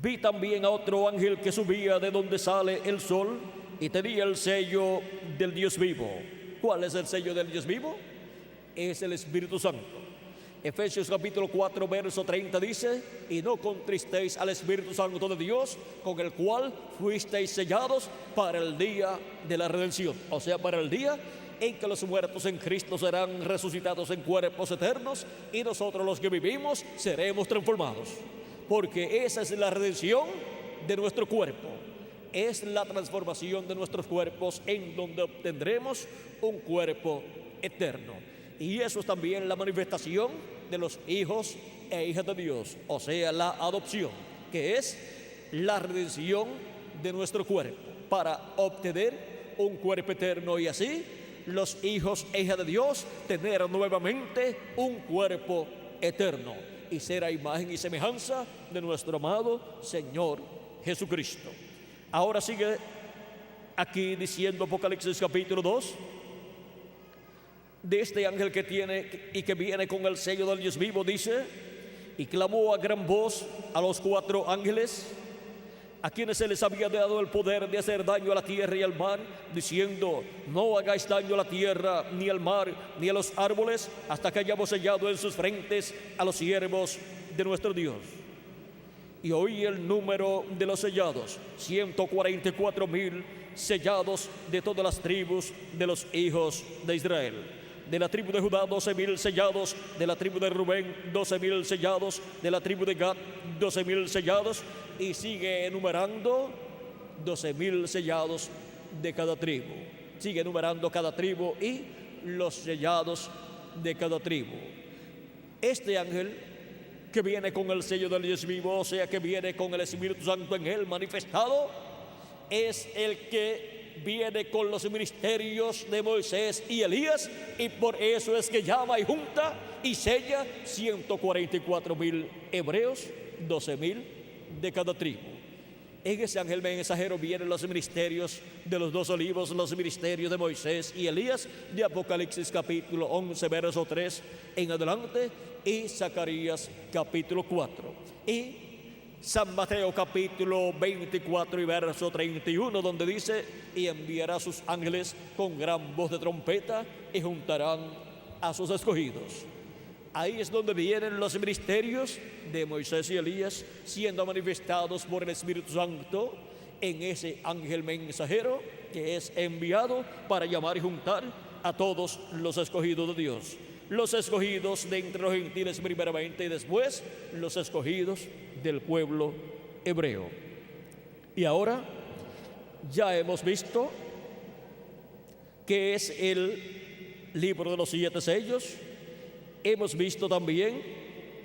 vi también a otro ángel que subía de donde sale el sol y tenía el sello del Dios vivo. ¿Cuál es el sello del Dios vivo? Es el Espíritu Santo. Efesios capítulo 4 verso 30 dice, y no contristéis al Espíritu Santo de Dios, con el cual fuisteis sellados para el día de la redención. O sea, para el día en que los muertos en Cristo serán resucitados en cuerpos eternos y nosotros los que vivimos seremos transformados. Porque esa es la redención de nuestro cuerpo. Es la transformación de nuestros cuerpos en donde obtendremos un cuerpo eterno. Y eso es también la manifestación de los hijos e hijas de Dios, o sea, la adopción, que es la redención de nuestro cuerpo para obtener un cuerpo eterno y así los hijos e hijas de Dios tener nuevamente un cuerpo eterno y ser a imagen y semejanza de nuestro amado Señor Jesucristo. Ahora sigue aquí diciendo Apocalipsis capítulo 2 de este ángel que tiene y que viene con el sello del Dios vivo, dice, y clamó a gran voz a los 4 ángeles a quienes se les había dado el poder de hacer daño a la tierra y al mar, diciendo, no hagáis daño a la tierra, ni al mar, ni a los árboles, hasta que hayamos sellado en sus frentes a los siervos de nuestro Dios. Y oí el número de los sellados, 144,000 sellados de todas las tribus de los hijos de Israel. De la tribu de Judá, 12,000 sellados. De la tribu de Rubén, 12,000 sellados. De la tribu de Gad, 12,000 sellados. Y sigue enumerando 12,000 sellados de cada tribu. Sigue enumerando cada tribu y los sellados de cada tribu. Este ángel que viene con el sello del Dios vivo, o sea, que viene con el Espíritu Santo en él manifestado, es el que viene con los ministerios de Moisés y Elías, y por eso es que llama y junta y sella 144,000 hebreos, 12,000 de cada tribu. En ese ángel mensajero vienen los ministerios de los 2 olivos, los ministerios de Moisés y Elías, de Apocalipsis capítulo 11, verso 3 en adelante, y Zacarías capítulo 4. Y San Mateo capítulo 24 y verso 31, donde dice: y enviará a sus ángeles con gran voz de trompeta y juntarán a sus escogidos. Ahí es donde vienen los ministerios de Moisés y Elías siendo manifestados por el Espíritu Santo en ese ángel mensajero que es enviado para llamar y juntar a todos los escogidos de Dios. Los escogidos de entre los gentiles primeramente y después los escogidos del pueblo hebreo. Y ahora ya hemos visto que es el libro de los 7 sellos. Hemos visto también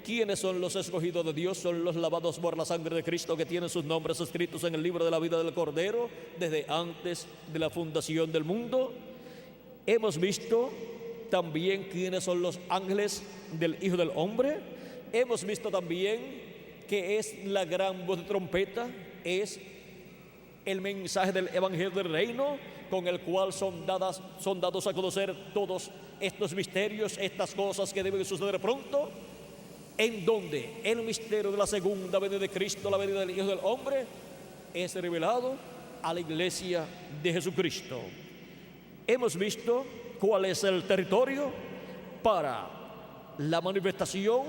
quiénes son los escogidos de Dios, son los lavados por la sangre de Cristo, que tienen sus nombres escritos en el libro de la vida del Cordero desde antes de la fundación del mundo. Hemos visto también quiénes son los ángeles del Hijo del Hombre. Hemos visto también que es la gran voz de trompeta, es el mensaje del Evangelio del Reino, con el cual son dados a conocer todos estos misterios, estas cosas que deben suceder pronto, en donde el misterio de la segunda venida de Cristo, la venida del Hijo del Hombre, es revelado a la iglesia de Jesucristo. Hemos visto cuál es el territorio para la manifestación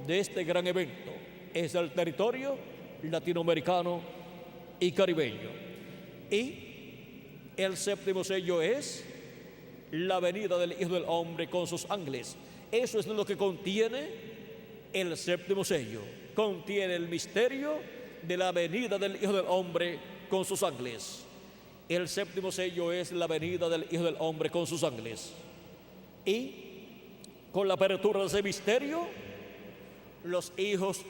de este gran evento. Es el territorio latinoamericano y caribeño. Y el 7º sello es la venida del Hijo del Hombre con sus ángeles. Eso es lo que contiene el 7º sello. Contiene el misterio de la venida del Hijo del Hombre con sus ángeles. El 7º sello es la venida del Hijo del Hombre con sus ángeles. Y con la apertura de ese misterio, los hijos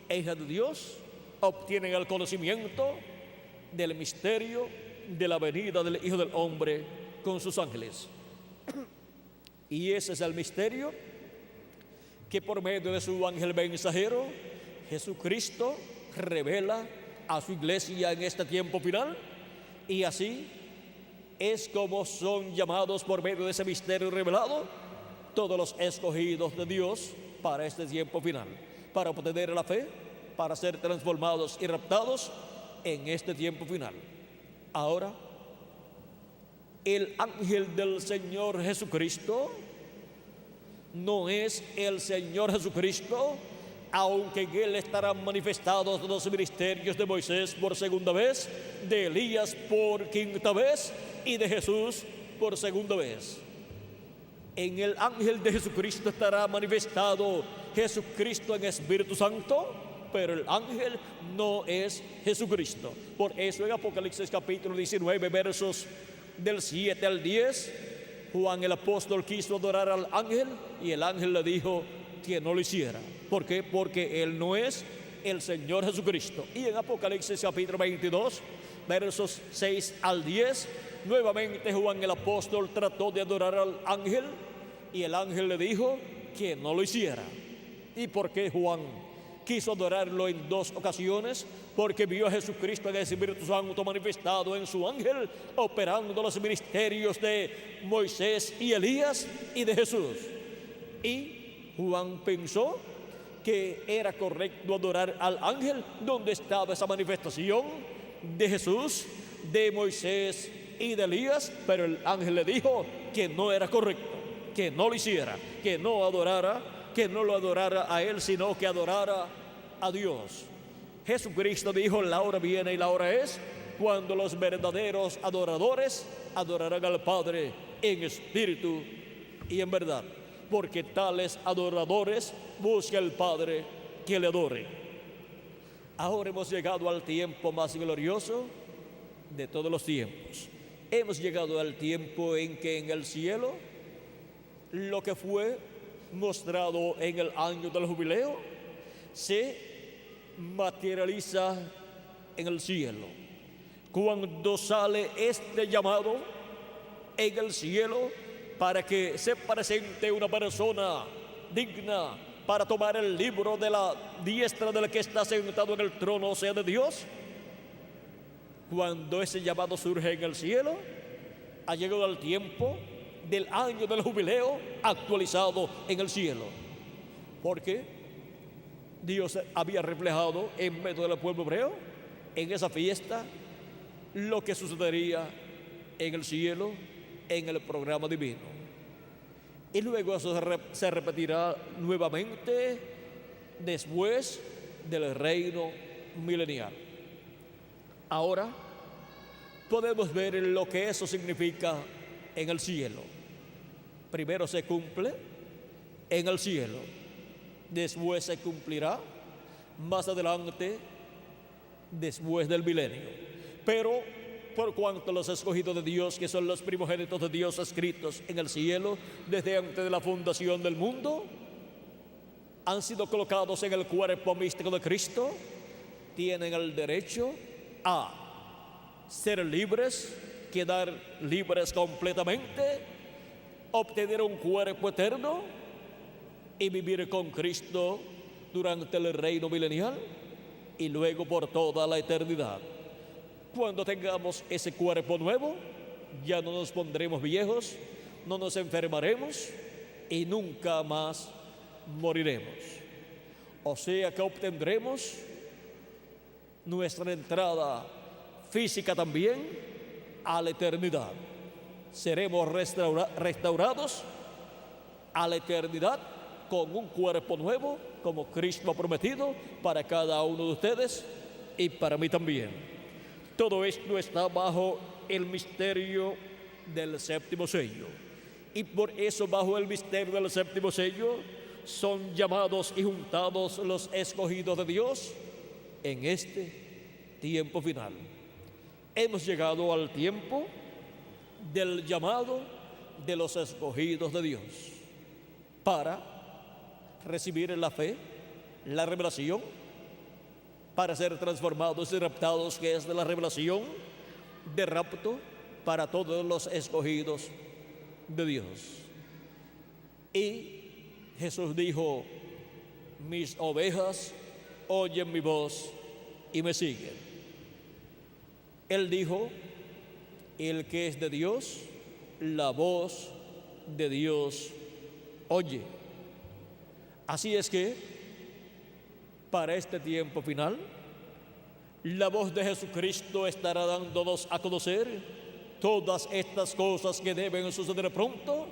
e hijas de Dios obtienen el conocimiento del misterio de la venida del Hijo del Hombre con sus ángeles. Y ese es el misterio que por medio de su ángel mensajero, Jesucristo revela a su iglesia en este tiempo final. Y así es como son llamados por medio de ese misterio revelado todos los escogidos de Dios para este tiempo final, para obtener la fe, para ser transformados y raptados en este tiempo final. Ahora, el ángel del Señor Jesucristo no es el Señor Jesucristo, aunque en él estarán manifestados los ministerios de Moisés por segunda vez, de Elías por quinta vez y de Jesús por segunda vez. En el ángel de Jesucristo estará manifestado Jesucristo en Espíritu Santo, pero el ángel no es Jesucristo. Por eso en Apocalipsis capítulo 19, versos del 7 al 10, Juan el apóstol quiso adorar al ángel y el ángel le dijo que no lo hiciera. ¿Por qué? Porque él no es el Señor Jesucristo. Y en Apocalipsis capítulo 22, versos 6 al 10, nuevamente Juan el apóstol trató de adorar al ángel y el ángel le dijo que no lo hiciera. ¿Y por qué Juan quiso adorarlo en 2 ocasiones? Porque vio a Jesucristo en el Espíritu Santo manifestado en su ángel, operando los ministerios de Moisés y Elías y de Jesús. Y Juan pensó que era correcto adorar al ángel donde estaba esa manifestación de Jesús, de Moisés y de Elías, pero el ángel le dijo que no era correcto, que no lo hiciera, que no adorara, que no lo adorara a él, sino que adorara a Dios. Jesucristo dijo: la hora viene y la hora es cuando los verdaderos adoradores adorarán al Padre en espíritu y en verdad, porque tales adoradores busca el Padre que le adore. Ahora hemos llegado al tiempo más glorioso de todos los tiempos. Hemos llegado al tiempo en que en el cielo lo que fue mostrado en el año del jubileo se materializa en el cielo. cuando sale este llamado en el cielo para que se presente una persona digna para tomar el libro de la diestra del que está sentado en el trono, o sea, de Dios. Cuando ese llamado surge en el cielo, ha llegado el tiempo del año del jubileo actualizado en el cielo, porque Dios había reflejado en medio del pueblo hebreo, en esa fiesta, lo que sucedería en el cielo, en el programa divino. Y luego eso se repetirá nuevamente después del reino milenial. Ahora podemos ver lo que eso significa en el cielo. Primero se cumple en el cielo, después se cumplirá más adelante, después del milenio. Pero por cuanto los escogidos de Dios, que son los primogénitos de Dios escritos en el cielo desde antes de la fundación del mundo, han sido colocados en el cuerpo místico de Cristo, tienen el derecho a ser libres, quedar libres completamente, obtener un cuerpo eterno y vivir con Cristo durante el reino milenial y luego por toda la eternidad. Cuando tengamos ese cuerpo nuevo, ya no nos pondremos viejos, no nos enfermaremos y nunca más moriremos. O sea que obtendremos nuestra entrada física también a la eternidad. Seremos restaurados a la eternidad con un cuerpo nuevo, como Cristo ha prometido para cada uno de ustedes y para mí también. Todo esto está bajo el misterio del séptimo sello. Y por eso, bajo el misterio del séptimo sello, son llamados y juntados los escogidos de Dios en este tiempo final. Hemos llegado al tiempo del llamado de los escogidos de Dios para recibir la fe, la revelación, para ser transformados y raptados, que es de la revelación de rapto para todos los escogidos de Dios. Y Jesús dijo: mis ovejas oyen mi voz y me siguen. Él dijo: el que es de Dios, la voz de Dios oye. Así es que para este tiempo final, la voz de Jesucristo estará dándonos a conocer todas estas cosas que deben suceder pronto,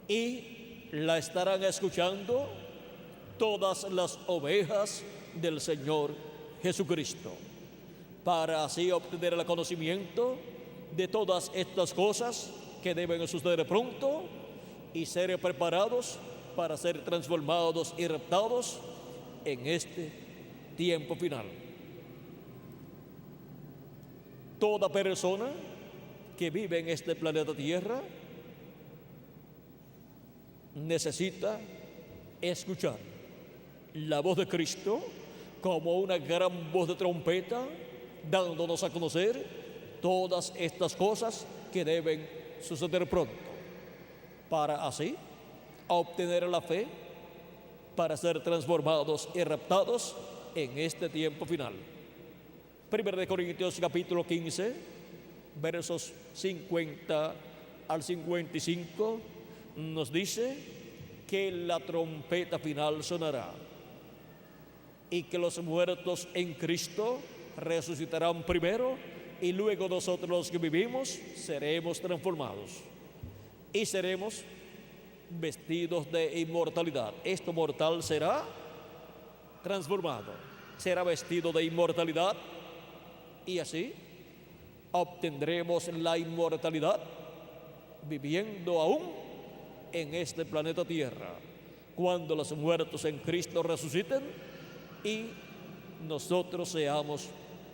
y la estarán escuchando todas las ovejas del Señor Jesucristo, para así obtener el conocimiento de todas estas cosas que deben suceder pronto y ser preparados para ser transformados y raptados en este tiempo final. Toda persona que vive en este planeta Tierra necesita escuchar la voz de Cristo como una gran voz de trompeta, dándonos a conocer todas estas cosas que deben suceder pronto, para así obtener la fe, para ser transformados y raptados en este tiempo final. 1 Corintios capítulo 15, versos 50 al 55, nos dice que la trompeta final sonará y que los muertos en Cristo resucitarán primero, y luego nosotros los que vivimos seremos transformados y seremos vestidos de inmortalidad. Esto mortal será transformado, será vestido de inmortalidad, y así obtendremos la inmortalidad viviendo aún en este planeta Tierra, cuando los muertos en Cristo resuciten y nosotros seamos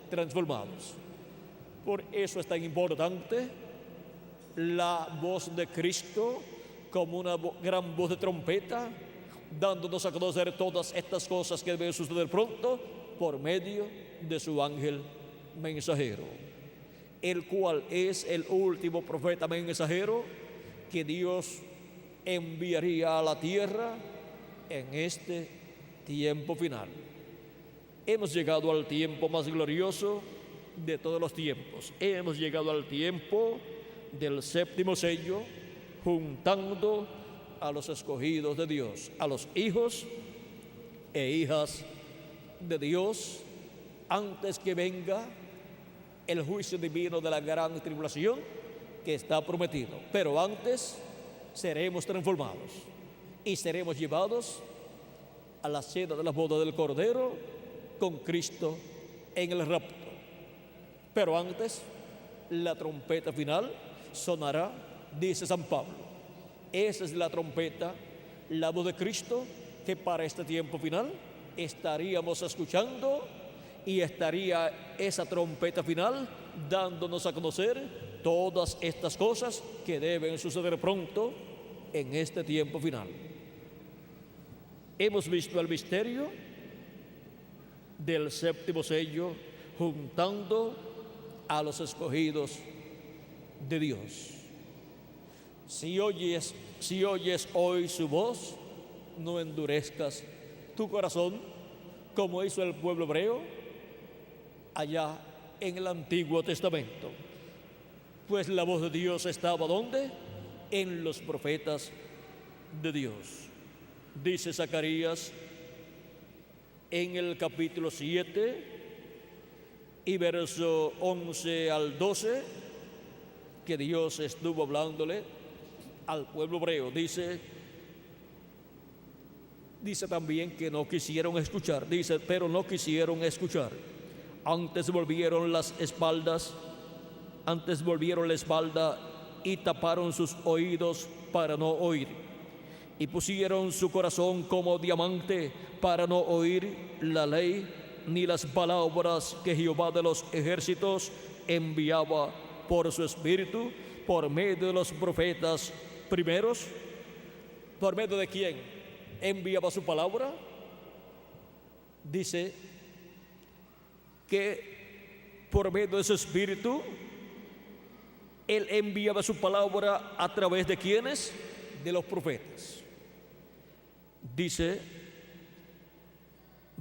transformados. Por eso es tan importante la voz de Cristo como una gran voz de trompeta, dándonos a conocer todas estas cosas que deben suceder pronto por medio de su ángel mensajero, el cual es el último profeta mensajero que Dios enviaría a la tierra en este tiempo final. Hemos llegado al tiempo más glorioso de todos los tiempos. Hemos llegado al tiempo del séptimo sello, juntando a los escogidos de Dios, a los hijos e hijas de Dios, antes que venga el juicio divino de la gran tribulación que está prometido. Pero antes seremos transformados y seremos llevados a la cena de la boda del Cordero con Cristo en el rapto. Pero antes, la trompeta final sonará, dice San Pablo. Esa es la trompeta, la voz de Cristo, que para este tiempo final estaríamos escuchando, y estaría esa trompeta final dándonos a conocer todas estas cosas que deben suceder pronto en este tiempo final. Hemos visto el misterio del séptimo sello, juntando a los escogidos de Dios. Si oyes hoy su voz, no endurezcas tu corazón como hizo el pueblo hebreo allá en el Antiguo Testamento. Pues la voz de Dios estaba ¿dónde? En los profetas de Dios. Dice Zacarías en el capítulo 7 y verso 11 al 12, que Dios estuvo hablándole al pueblo hebreo. Dice también que no quisieron escuchar. Dice, pero no quisieron escuchar. Antes volvieron la espalda y taparon sus oídos para no oír. Y pusieron su corazón como diamante para no oír la ley ni las palabras que Jehová de los ejércitos enviaba por su espíritu, por medio de los profetas primeros. ¿Por medio de quién enviaba su palabra? Dice que por medio de su espíritu Él enviaba su palabra a través de ¿quiénes? De los profetas. Dice,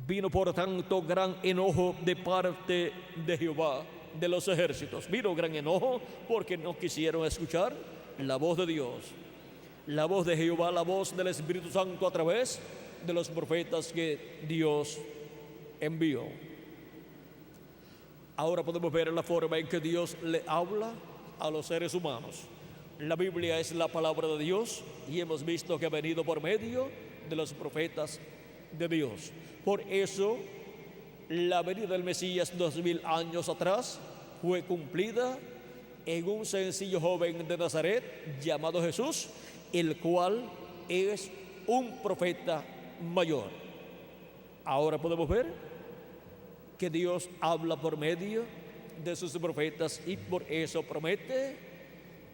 vino por tanto gran enojo de parte de Jehová de los ejércitos. Vino gran enojo porque no quisieron escuchar la voz de Dios, la voz de Jehová, la voz del Espíritu Santo a través de los profetas que Dios envió. Ahora podemos ver la forma en que Dios le habla a los seres humanos. La Biblia es la palabra de Dios y hemos visto que ha venido por medio de los profetas de Dios. Por eso la venida del Mesías 2000 años atrás fue cumplida en un sencillo joven de Nazaret llamado Jesús, el cual es un profeta mayor. Ahora podemos ver que Dios habla por medio de sus profetas y por eso promete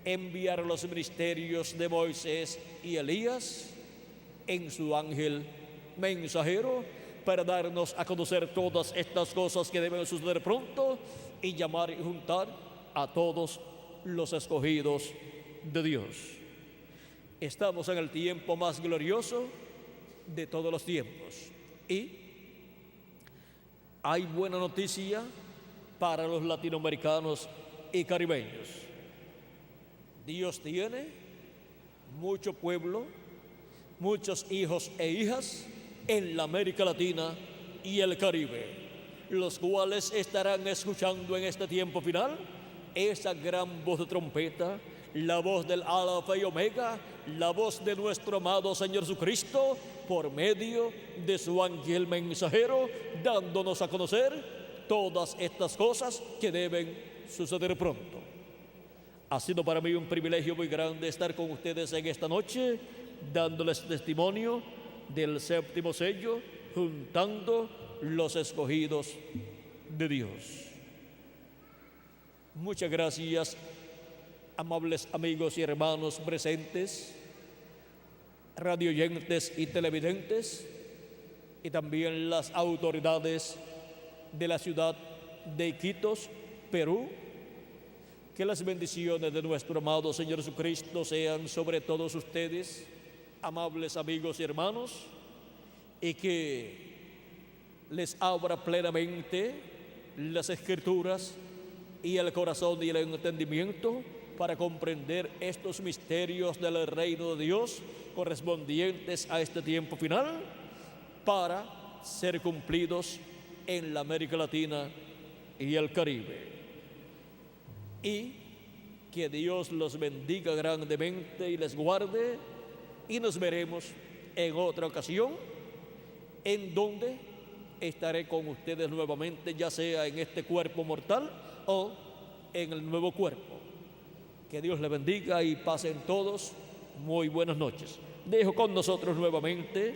enviar los ministerios de Moisés y Elías en su ángel mensajero para darnos a conocer todas estas cosas que deben suceder pronto y llamar y juntar a todos los escogidos de Dios. Estamos en el tiempo más glorioso de todos los tiempos y hay buena noticia para los latinoamericanos y caribeños. Dios tiene mucho pueblo, muchos hijos e hijas en la América Latina y el Caribe, los cuales estarán escuchando en este tiempo final esa gran voz de trompeta, la voz del Alfa y Omega, la voz de nuestro amado Señor Jesucristo por medio de su ángel mensajero, dándonos a conocer todas estas cosas que deben suceder pronto. Ha sido para mí un privilegio muy grande estar con ustedes en esta noche, dándoles testimonio del séptimo sello, juntando los escogidos de Dios. Muchas gracias, amables amigos y hermanos presentes, radioyentes y televidentes, y también las autoridades de la ciudad de Iquitos, Perú. Que las bendiciones de nuestro amado Señor Jesucristo sean sobre todos ustedes, amables amigos y hermanos, y que les abra plenamente las Escrituras y el corazón y el entendimiento para comprender estos misterios del reino de Dios correspondientes a este tiempo final, para ser cumplidos en la América Latina y el Caribe. Y que Dios los bendiga grandemente y les guarde, y nos veremos en otra ocasión, en donde estaré con ustedes nuevamente, ya sea en este cuerpo mortal o en el nuevo cuerpo. Que Dios les bendiga y pasen todos muy buenas noches. Dejo con nosotros nuevamente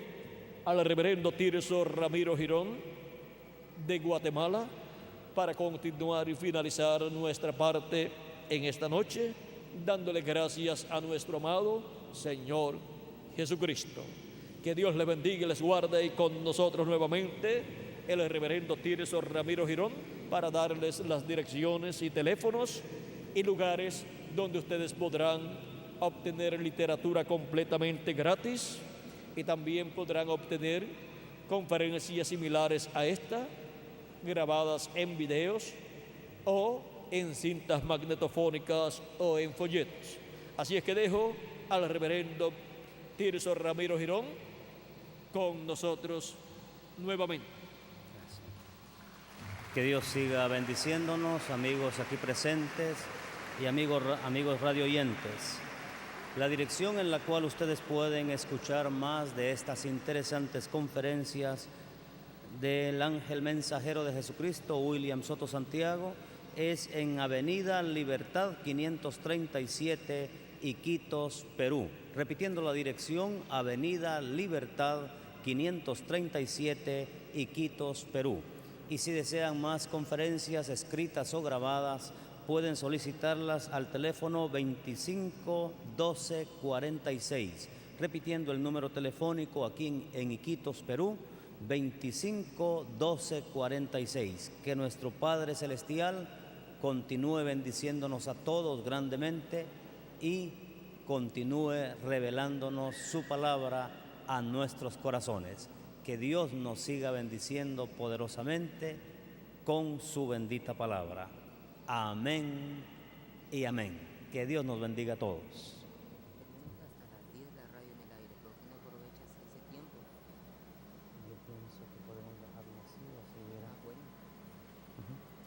al reverendo Tirso Ramiro Girón de Guatemala para continuar y finalizar nuestra parte en esta noche, dándole gracias a nuestro amado Señor Jesucristo. Que Dios les bendiga y les guarde, y con nosotros nuevamente el reverendo Tirso Ramiro Girón para darles las direcciones y teléfonos y lugares donde ustedes podrán obtener literatura completamente gratis, y también podrán obtener conferencias similares a esta, grabadas en videos o en cintas magnetofónicas o en folletos. Así es que dejo al reverendo Tirso Ramiro Girón con nosotros nuevamente. Que Dios siga bendiciéndonos, amigos aquí presentes y amigos radio oyentes. La dirección en la cual ustedes pueden escuchar más de estas interesantes conferencias del ángel mensajero de Jesucristo, William Soto Santiago, es en Avenida Libertad 537, Iquitos, Perú. Repitiendo la dirección, Avenida Libertad 537, Iquitos, Perú. Y si desean más conferencias escritas o grabadas, pueden solicitarlas al teléfono 25 12 46. Repitiendo el número telefónico aquí en Iquitos, Perú, 25 12 46. Que nuestro Padre Celestial continúe bendiciéndonos a todos grandemente y continúe revelándonos su palabra a nuestros corazones. Que Dios nos siga bendiciendo poderosamente con su bendita palabra. Amén y amén. Que Dios nos bendiga a todos. Yo pienso que podemos dejarlo así, o si hubiera...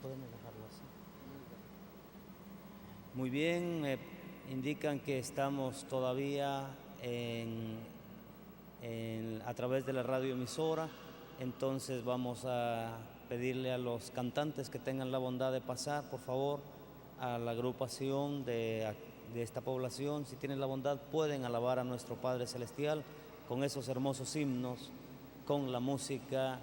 Podemos dejarlo así. Muy bien, indican que estamos todavía a través de la radioemisora, entonces vamos a pedirle a los cantantes que tengan la bondad de pasar, por favor, a la agrupación de esta población. Si tienen la bondad, pueden alabar a nuestro Padre Celestial con esos hermosos himnos, con la música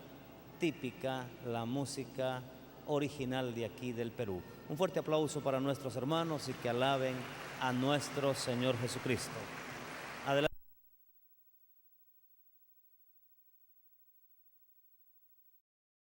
típica, la música original de aquí del Perú. Un fuerte aplauso para nuestros hermanos y que alaben a nuestro Señor Jesucristo.